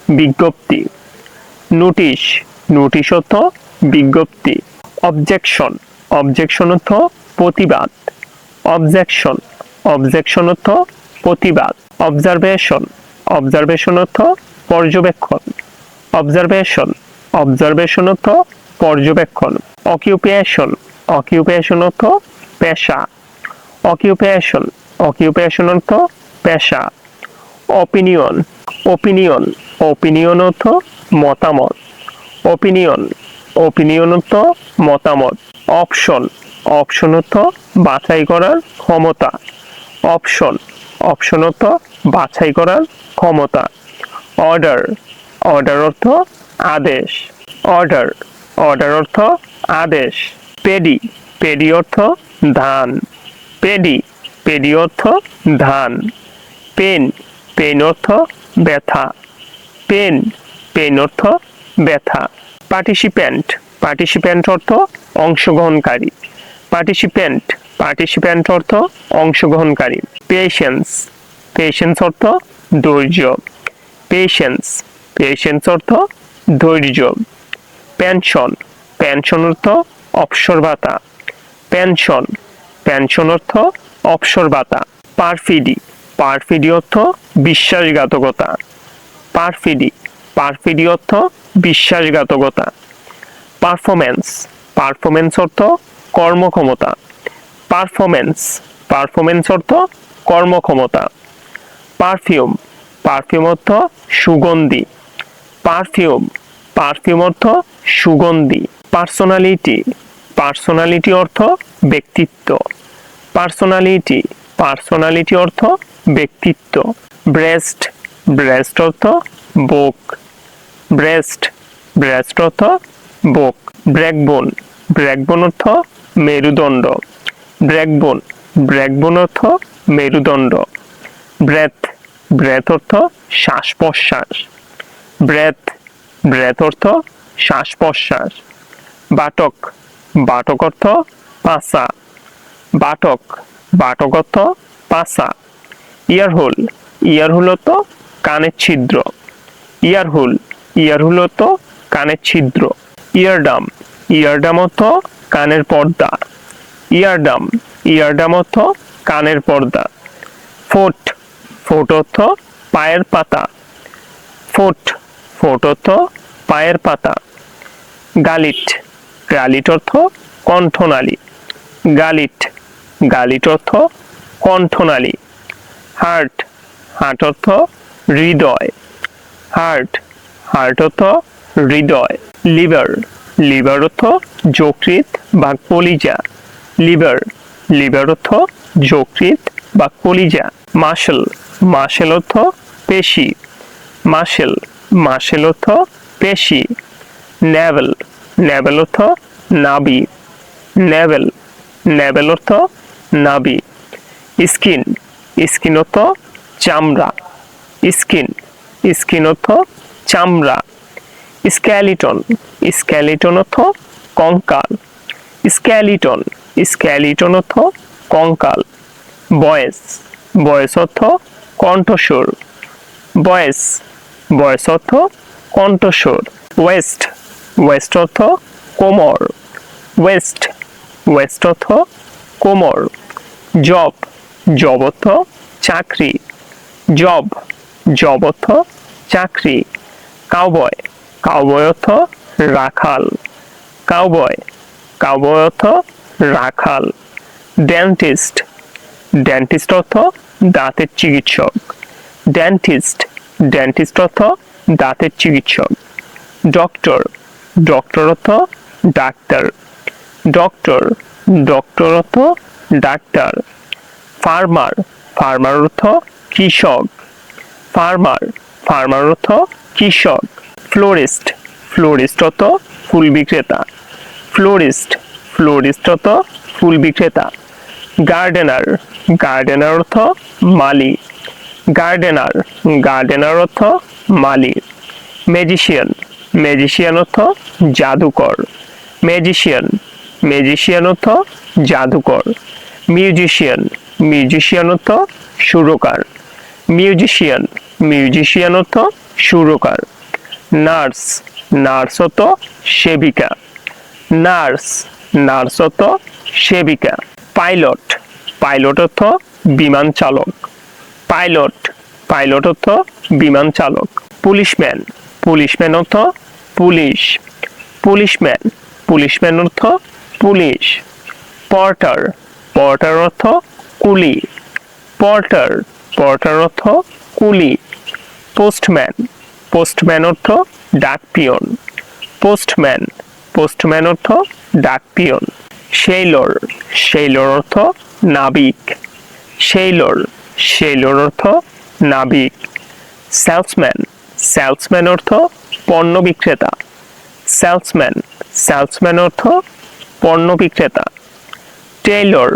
বিজ্ঞপ্তি নোটিশ নোটিশ অর্থ বিজ্ঞপ্তি অবজেকশন অবজেকশন অর্থ প্রতিবাদ অবজেকশন অবজেকশন অর্থ প্রতিবাদ অবজারভেশন অবজারভেশন অর্থ পর্যবেক্ষণ অবজারভেশন অবজারভেশন অর্থ পর্যবেক্ষণ অকিউপেশন অকিউপেশন অর্থ পেশা অকিউপেশন অকিউপেশন অর্থ পেশা অপিনিয়ন অপিনিয়ন অপিনিয়ন অর্থ মতামত অপিনিয়ন অপিনিয়ন অর্থ মতামত অপশন অপশন অর্থ বাছাই করার ক্ষমতা অপশন অপশন অর্থ বাছাই করার ক্ষমতা অর্ডার অর্ডার অর্থ আদেশ অর্ডার অর্ডার অর্থ আদেশ পেডি পেডি অর্থ ধান পেডি পেডি অর্থ ধান পেন পেন অর্থ ব্যথা পেন পেন অর্থ ব্যথা পার্টিসিপেন্ট পার্টিসিপেন্ট অর্থ অংশগ্রহণকারী পার্টিসিপেন্ট পার্টিসিপেন্ট অর্থ অংশগ্রহণকারী পেশেন্স পেশেন্স অর্থ ধৈর্য পেশেন্স পেশেন্স অর্থ ধৈর্য পেনশন পেনশন অর্থ অবসর ভাতা পেনশন পেনশন অর্থ অবসর ভাতা পারফিডি পারফিডি অর্থ বিশ্বাসঘাতকতা পারফিডি পারফিডি অর্থ বিশ্বাসঘাতকতা পারফরমেন্স পারফরমেন্স অর্থ কর্মক্ষমতা পারফরমেন্স পারফরমেন্স অর্থ কর্মক্ষমতা পারফিউম পারফিউম অর্থ সুগন্ধি পারফিউম পারফিউম অর্থ সুগন্ধি পার্সোনালিটি পার্সোনালিটি অর্থ ব্যক্তিত্ব পার্সোনালিটি পার্সোনালিটি অর্থ ব্যক্তিত্ব ব্রেস্ট ব্রেস্ট অর্থ বুক ব্রেস্ট ব্রেস্ট অর্থ বুক ব্রেকবোন ব্রেকবোন অর্থ মেরুদণ্ড ব্রেকবোন ব্রেকবোন অর্থ মেরুদণ্ড ব্রেথ ব্রেথ অর্থ শ্বাস প্রশ্বাস ব্রেথ ব্রেথ অর্থ শ্বাস প্রশ্বাস বাটক বাটক অর্থ পাছা বাটক বাটক অর্থ পাছা ইয়ারহোল ইয়ারহোল অর্থ কানের ছিদ্র ইয়ারহোল ইয়ারহোল অর্থ কানের ছিদ্র ইয়ারডাম ইয়ারডাম অর্থ কানের পর্দা ইয়ারডাম ইয়ারডাম অর্থ কানের পর্দা ফোট ফোট অর্থ পায়ের পাতা ফোট ফোট অর্থ পায়ের পাতা গালিট গালিট অর্থ কণ্ঠনালী গালিট গালিট অর্থ কণ্ঠনালী হার্ট হার্ট অর্থ হৃদয় হার্ট হার্ট অর্থ হৃদয় লিভার লিভার অর্থ যকৃৎ বা কলিজা লিভার লিভার অর্থ যকৃৎ বা কলিজা মাসল মাসেল অর্থ পেশি মাসেল মাসেল অর্থ পেশি নেভেল নেভেল অর্থ নাভি নেভেল নেভেল অর্থ নাভি স্কিন স্কিন অর্থ চামড়া স্কিন স্কিন অর্থ চামড়া স্কেলিটন স্কেলিটন অর্থ কঙ্কাল স্কেলিটন স্কেলিটন অর্থ কঙ্কাল ভয়েস ভয়েস অর্থ কণ্ঠস্বর ভয়েস ভয়েস অর্থ কণ্ঠস্বর ওয়েস্ট ওয়েস্ট অর্থ কোমর ওয়েস্ট ওয়েস্ট অর্থ কোমর জব জব অর্থ চাকরি জব জব অর্থ চাকরি কাউবয় কাউবয় অর্থ রাখাল কাউবয় কাউবয় অর্থ রাখাল ডেন্টিস্ট ডেন্টিস্ট অর্থ দাঁতের চিকিৎসক ডেন্টিস্ট ডেন্টিস্ট অর্থ দাঁতের চিকিৎসক ডক্টর ডক্টর অর্থ ডাক্তার ডক্টর ডক্টর অর্থ ডাক্তার ফার্মার ফার্মার অর্থ কৃষক ফার্মার ফার্মার অর্থ কৃষক ফ্লোরিস্ট ফ্লোরিস্ট অর্থ ফুল বিক্রেতা ফ্লোরিস্ট ফ্লোরিস্ট অর্থ ফুল বিক্রেতা গার্ডেনার গার্ডেনার অর্থ মালি গার্ডেনার, গার্ডেনার অর্থ মালি। ম্যাজিশিয়ান, ম্যাজিশিয়ান অর্থ জাদুকর। ম্যাজিশিয়ান, ম্যাজিশিয়ান অর্থ জাদুকর। মিউজিশিয়ান, মিউজিশিয়ান অর্থ সুরকার। মিউজিশিয়ান, মিউজিশিয়ান অর্থ সুরকার। নার্স, নার্স অর্থ সেবিকা। নার্স, নার্স অর্থ সেবিকা। পাইলট, পাইলট অর্থ বিমান চালক। পাইলট, পাইলট অর্থ বিমান চালক। পুলিশম্যান, পুলিশম্যান অর্থ পুলিশ। পুলিশম্যান, পুলিশম্যান অর্থ পুলিশ। পর্টার, পর্টার অর্থ কুলি। পর্টার, পর্টার অর্থ কুলি। পোস্টম্যান, পোস্টম্যান অর্থ ডাক পিয়ন। পোস্টম্যান, পোস্টম্যান অর্থ ডাক পিয়ন। সেইলর, সেইলর অর্থ নাবিক। সেইলর, সেইলর অর্থ নাবিক। সেলসম্যান, সেলসম্যান অর্থ পণ্য বিক্রেতা। সেলসম্যান, সেলসম্যান অর্থ পণ্য বিক্রেতা। টেইলর,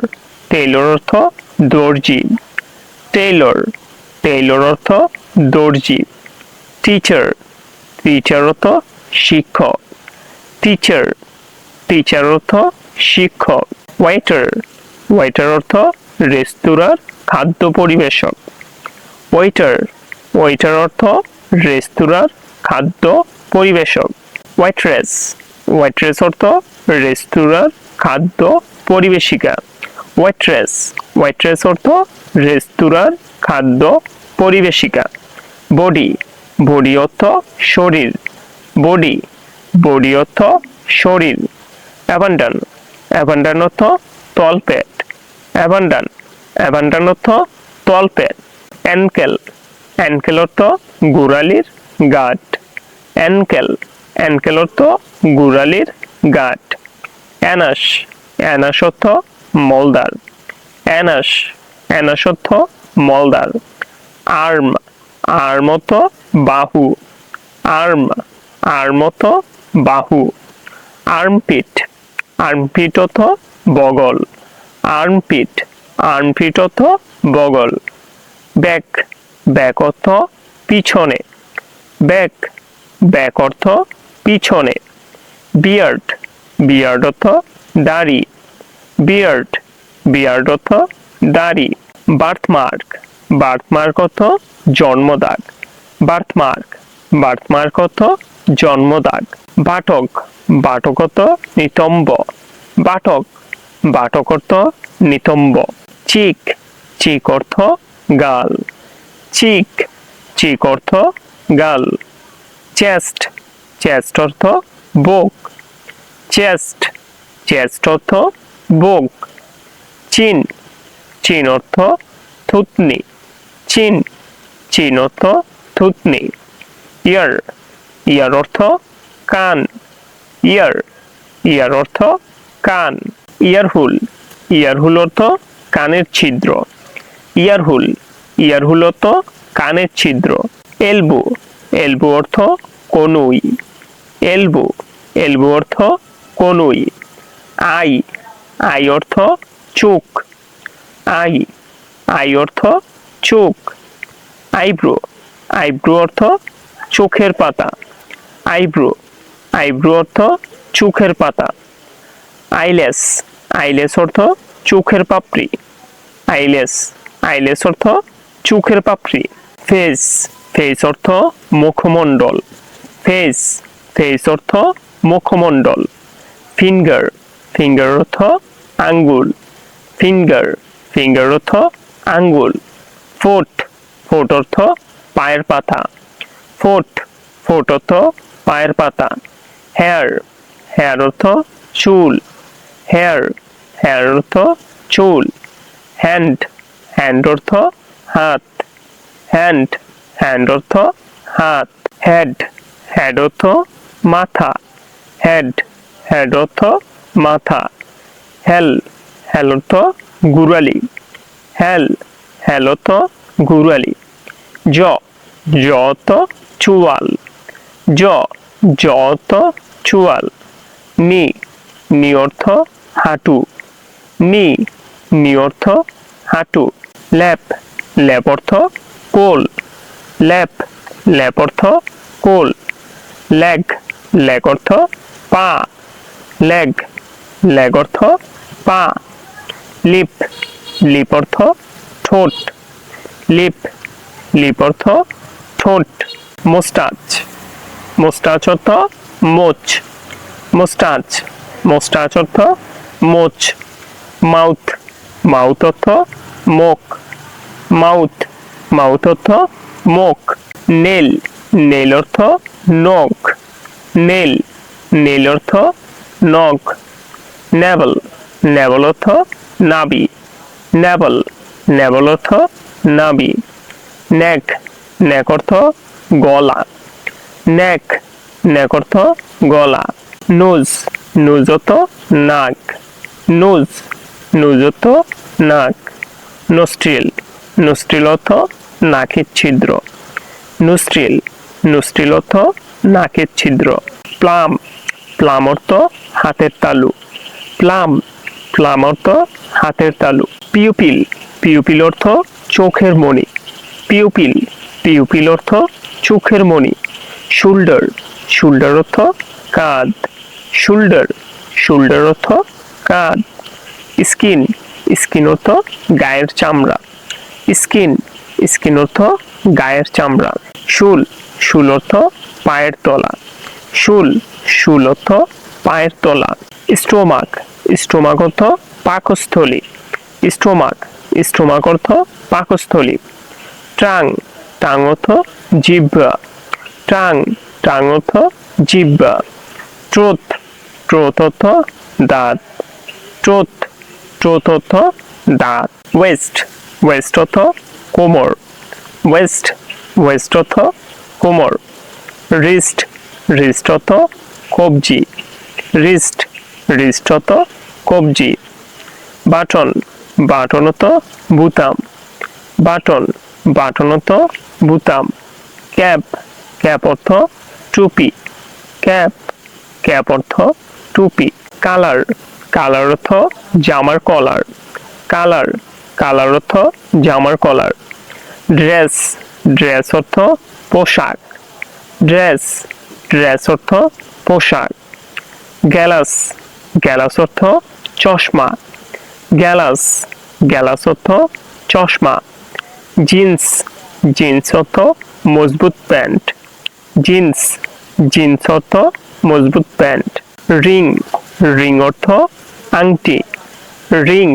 টেইলর অর্থ দর্জি। টেইলর, টেইলর অর্থ দর্জি। টিচার, টিচার অর্থ শিক্ষক। টিচার, টিচার অর্থ শিক্ষক। ওয়েটার, ওয়েটার অর্থ রেস্তোরাঁর খাদ্য পরিবেশক। ওয়েটার, ওয়েটার অর্থ রেস্তোরাঁর খাদ্য পরিবেশক। ওয়েট্রেস, ওয়েট্রেস অর্থ রেস্তোরাঁর খাদ্য পরিবেশিকা। ওয়েট্রেস, ওয়েট্রেস অর্থ রেস্তোরাঁর খাদ্য পরিবেশিকা। বডি, বডি অর্থ শরীর। বডি, বডি অর্থ শরীর। অ্যাবান্ডন, অ্যাবান্ডন অর্থ তলপেট। অ্যাবান্ডন, অ্যাবান্ডন অর্থ তলপেট। অ্যানকেল, অ্যানকেল অর্থ গোড়ালির গাঁট। অ্যানকেল, অ্যানকেল অর্থ গোড়ালির গাঁট। অ্যানাস, অ্যানাস অর্থ মলদার। অ্যানাস, অ্যানাস অর্থ মলদার। আর্ম, আর্ম অর্থ বাহু। আর্ম, আর্ম অর্থ বাহু। আর্মপিট, আর্মপিট অর্থ বগল। আর্মপিট, আর্মপিট অর্থ বগল। ব্যাক, ব্যাক অর্থ পিছনে। ব্যাক, ব্যাক অর্থ পিছনে। বিয়ার্ড, বিয়ার্ড অর্থ দাড়ি। বিয়ার্ড, বিয়ার্ড অর্থ দাড়ি। বার্থমার্ক, বার্থমার্ক অর্থ জন্মদাগ। বার্থমার্ক, বার্থমার্ক অর্থ জন্মদাগ। বাটক, বাটক অর্থ নিতম্ব। বাটক, বাটক অর্থ নিতম্ব। চিক, চিক অর্থ গাল। চিক, চিক অর্থ গাল। চেস্ট, চেস্ট অর্থ বুক। চেস্ট, চেস্ট অর্থ বুক। চিন, চিন অর্থ থুতনি। চিন, চিন অর্থ থুতনি। ইয়ার, ইয়ার অর্থ কান। ইয়ার, ইয়ার অর্থ কান। ইয়ারহুল, ইয়ারহুল অর্থ কানের ছিদ্র। ইয়ারহুল, ইয়ারহুল অর্থ কানের ছিদ্র। এলবো, এলবো অর্থ কনুই। এলবো, এলবো অর্থ কনুই। আই, আই অর্থ চোখ। আই, আই অর্থ চোখ। আইব্রো, আইব্রো অর্থ চোখের পাতা। আইব্রো, আইব্রো অর্থ চোখের পাতা। আইলেস, আইলেস অর্থ চোখের পাপড়ি। আইলেস, আইলেস অর্থ চোখের পাপড়ি। ফেস, ফেস অর্থ মুখমণ্ডল। ফেস, ফেস অর্থ মুখমণ্ডল। ফিঙ্গার, ফিঙ্গার অর্থ আঙ্গুল। ফিঙ্গার, ফিঙ্গার অর্থ আঙ্গুল। ফুট, ফুট অর্থ পায়ের পাতা। ফুট, ফুট অর্থ পায়ের পাতা। হেয়ার, হেয়ার অর্থ চুল। হেয়ার, হেয়ার অর্থ চুল। হ্যান্ড, হ্যান্ড অর্থ হাত। হ্যান্ড, হ্যান্ড অর্থ হাত। হেড, হেড অর্থ মাথা। হেড, হেড অর্থ মাথা। হেল, হেল অর্থ গুড়ালি। হেল, হেল অর্থ গুড়ালি। জ, জ অর্থ চুয়াল। জ, জ অর্থ চুয়াল। নি, নি অর্থ হাঁটু। নি, নি অর্থ হাঁটু। ল্যাপ, ল্যাপ অর্থ কোল, ল্যাপ, ল্যাপ অর্থ কোল, লেগ, লেগ অর্থ পা, লেগ, লেগ অর্থ পা, লিপ, লিপ অর্থ ঠোঁট, লিপ, লিপ অর্থ ঠোঁট, মুস্টাচ, মুস্টাচ অর্থ মোচ, মুস্টাচ, মুস্টাচ অর্থ মোচ, মাউথ, মাউথ অর্থ মুখ, মাউথ, মাউথ অর্থ মুখ, নেল, নেল অর্থ নখ, নেল, নেল অর্থ নখ, নেভেল, নেভেল অর্থ নাভি, নেভেল, নেভেল অর্থ নাভি, নেক, নেক অর্থ গলা, নেক, নেক অর্থ গলা, নোজ, নোজ অর্থ নাক, নোজ, নোজ অর্থ নাক, নোস্ট্রিল, নোস্ট্রিল অর্থ নাকের ছিদ্র, নোস্ট্রিল, নোস্ট্রিল অর্থ নাকের ছিদ্র, প্লাম, প্লাম অর্থ হাতের তালু, প্লাম, প্লাম অর্থ হাতের তালু, পিউপিল, পিউপিল অর্থ চোখের মণি, পিউপিল, পিউপিল অর্থ চোখের মণি, শোল্ডার, শোল্ডার অর্থ কাঁধ, শোল্ডার, শোল্ডার অর্থ কাঁধ, স্কিন, স্কিন অর্থ গায়ের চামড়া, স্কিন, স্কিন অর্থ গায়ের চামড়া, শুল, শুল অর্থ পায়ের তলা, শুল, শুল অর্থ পায়ের তলা, স্টোমাক, স্টোমাক অর্থ পাকস্থলী, স্টোমাক, স্টোমাক অর্থ পাকস্থলী, ট্রাং, টাং অর্থ জিহ্বা, টাং, টাং অর্থ জিহ্বা, ট্রুথ, ট্রুথ অর্থ দাঁত, ট্রুথ, ট্রুথ অর্থ দাঁত, ওয়েস্ট, ওয়েস্ট অর্থ কোমর, ওয়েস্ট, ওয়েস্ট অর্থ কোমর, রিস্ট, রিস্ট অর্থ কবজি, রিস্ট, রিস্ট অর্থ কবজি, বাটন, বাটন অর্থ বুতাম, বাটন, বাটন অর্থ বুতাম, ক্যাপ, ক্যাপ অর্থ টুপি, ক্যাপ, ক্যাপ অর্থ টুপি, কালার, কালার অর্থ জামার কলার, কালার, কালার অর্থ জামার কলার, ড্রেস, ড্রেস অর্থ পোশাক, ড্রেস, ড্রেস অর্থ পোশাক, গ্যালাস, গ্যালাস অর্থ চশমা, গ্যালাস, গ্যালাস অর্থ চশমা, জিন্স, জিন্স অর্থ মজবুত প্যান্ট, জিন্স, জিন্স অর্থ মজবুত প্যান্ট, রিং, রিং অর্থ আংটি, রিং,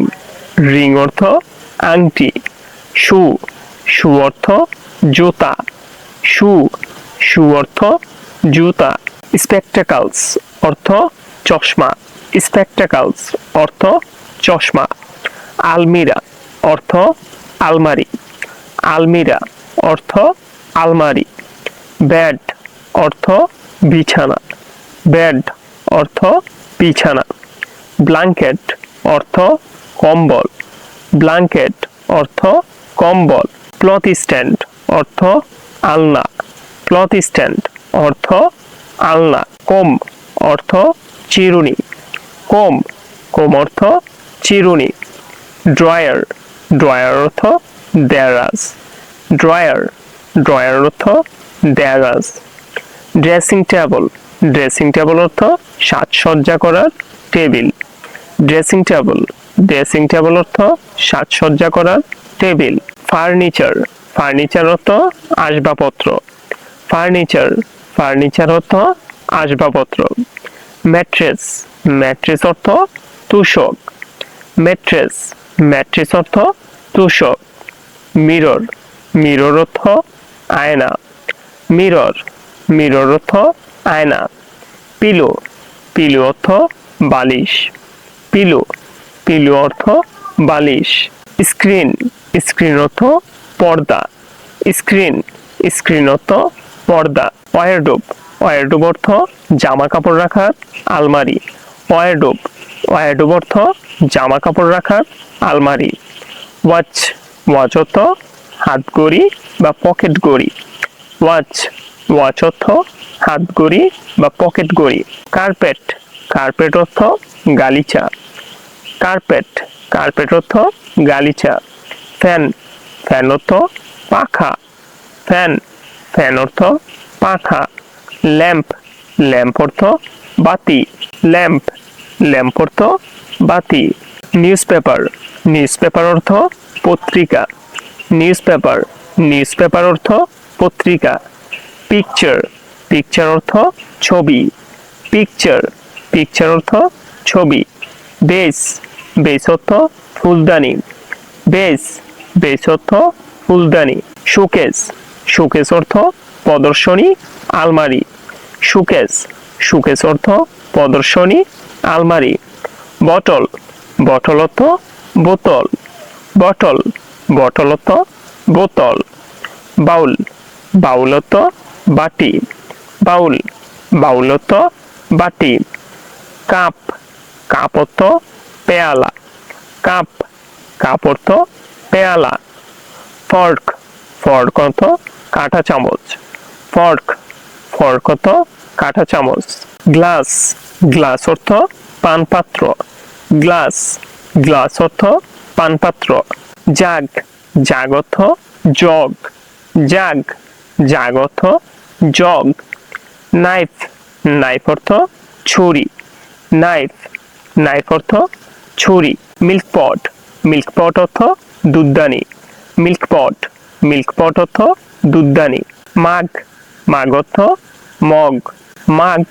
রিং অর্থ আংটি, শু, শু অর্থ জুতা, শু, শু অর্থ জুতা, স্পেকটাকলস অর্থ চশমা, স্পেকটাকলস অর্থ চশমা, আলমিরা অর্থ আলমারি, আলমিরা অর্থ আলমারি, বেড অর্থ বিছানা, বেড অর্থ বিছানা, ব্ল্যাঙ্কেট অর্থ কম্বল, ব্ল্যাঙ্কেট অর্থ কম্বল, ক্লথ স্ট্যান্ড অর্থ আলনা, ক্লথ স্ট্যান্ড অর্থ আলনা, কম অর্থ চিরুনি, কম, কম অর্থ চিরুনি, ড্রয়ার, ড্রয়ার অর্থ দেরাজ, ড্রয়ার, ড্রয়ার অর্থ দেরাজ, ড্রেসিং টেবল, ড্রেসিং টেবল অর্থ সাজসজ্জা করার table, dressing table, dressing table অর্থ সাজসজ্জা করার টেবিল, ফার্নিচার, ফার্নিচার অর্থ আসবাবপত্র, ফার্নিচার, ফার্নিচার অর্থ আসবাবপত্র, ম্যাট্রেস, ম্যাট্রেস অর্থ তোশক, ম্যাট্রেস, ম্যাট্রেস অর্থ তোশক, মিরর, মিরর অর্থ আয়না, মিরর, মিরর অর্থ আয়না, পিলো, পিলো অর্থ বালিশ, পিলো, পিলো অর্থ বালিশ, স্ক্রিন, স্ক্রিন অর্থ পর্দা, স্ক্রিন, স্ক্রিন অর্থ পর্দা, ওয়ারড্রোব, ওয়ারড্রোব অর্থ জামা কাপড় রাখার আলমারি, ওয়ারড্রোব, ওয়ারড্রোব অর্থ জামা কাপড় রাখার আলমারি, ওয়াচ, ওয়াচ অর্থ হাত ঘড়ি বা পকেট ঘড়ি, ওয়াচ, ওয়াচ অর্থ হাত ঘড়ি বা পকেট ঘড়ি, কার্পেট, কার্পেট অর্থ গালিচা, কার্পেট, কার্পেট অর্থ গালিচা, ফ্যান, ফ্যান অর্থ পাখা, ফ্যান, ফ্যান অর্থ পাখা। ল্যাম্প, ল্যাম্প অর্থ বাতি। ল্যাম্প, ল্যাম্প অর্থ বাতি। নিউজ পেপার, নিউজ পেপার অর্থ পত্রিকা। নিউজ পেপার, নিউজ পেপার অর্থ পত্রিকা। পিকচার, পিকচার অর্থ ছবি। পিকচার, পিকচার অর্থ ছবি। বেস, বেস অর্থ ফুলদানি। বেস, বেস অর্থ ফুলদানি। শোকেস, শোকেস অর্থ প্রদর্শনী আলমারি। শোকেস, শোকেস অর্থ প্রদর্শনী আলমারি। বটল, বটল অর্থ বোতল। বটল, বটল অর্থ বোতল। বাউল, বাউল অর্থ বাটি। বাউল, বাউল অর্থ বাটি। কাপ, কাপ অর্থ পেয়ালা। কাপ, কাপ অর্থ পেয়ালা। ফর্ক, ফর্ক অর্থ কাঁটা চামচ। ফর্ক, ফর্ক অর্থ কাঁটা চামচ। গ্লাস, গ্লাস অর্থ পানপাত্র। গ্লাস, গ্লাস অর্থ পানপাত্র। জাগ, জাগ অর্থ জগ। জাগ, জাগ অর্থ জগ। নাইফ, নাইফ অর্থ ছুরি। নাইফ, নাইফ অর্থ ছুরি। মিল্ক পট, মিল্ক পট অর্থ দুধদানি। মিল্ক পট, মিল্ক পট অর্থ দুধদানি। মাগ, মাগ অর্থ মগ। মাগ,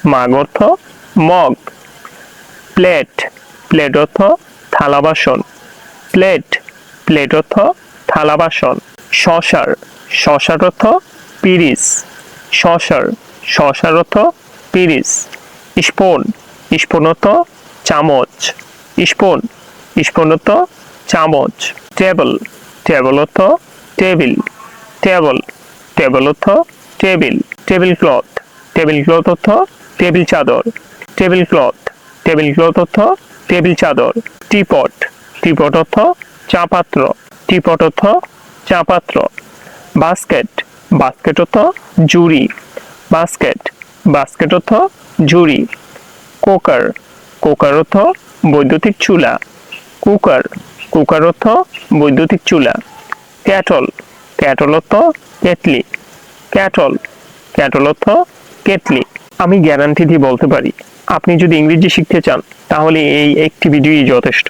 মাগ অর্থ মগ। প্লেট, প্লেট অর্থ থালা বাসন। প্লেট, প্লেট অর্থ থালা বাসন। শসার, শসার অর্থ পিরিচ। শসার, শসার অর্থ পিরিচ। স্পুন, স্পুন অর্থ চামচ। স্পুন, স্পুন অর্থ চামচ। টেবল, টেবল অর্থ টেবিল। টেবল, টেবল অর্থ table. Table cloth, table cloth অর্থ টেবিল চাদর। টেবিল ক্লথ, টেবিল ক্লথ অর্থ টেবিল চাদর। টিপট, টিপট অর্থ চা পাত্র। টিপট অর্থ চা পাত্র। বাস্কেট, বাস্কেট অর্থ ঝুড়ি। বাস্কেট, বাস্কেট অর্থ ঝুড়ি। কুকার, কুকার অর্থ বৈদ্যুতিক চুলা। কুকার, কুকার অর্থ বৈদ্যুতিক চুলা। ক্যাটল, ক্যাটল অর্থ কেটলি। ক্যাটল, ক্যাটল অর্থ কেটলি। আমি গ্যারান্টি দিয়ে বলতে পারি, আপনি যদি ইংরেজি শিখতে চান তাহলে এই একটি ভিডিওই যথেষ্ট।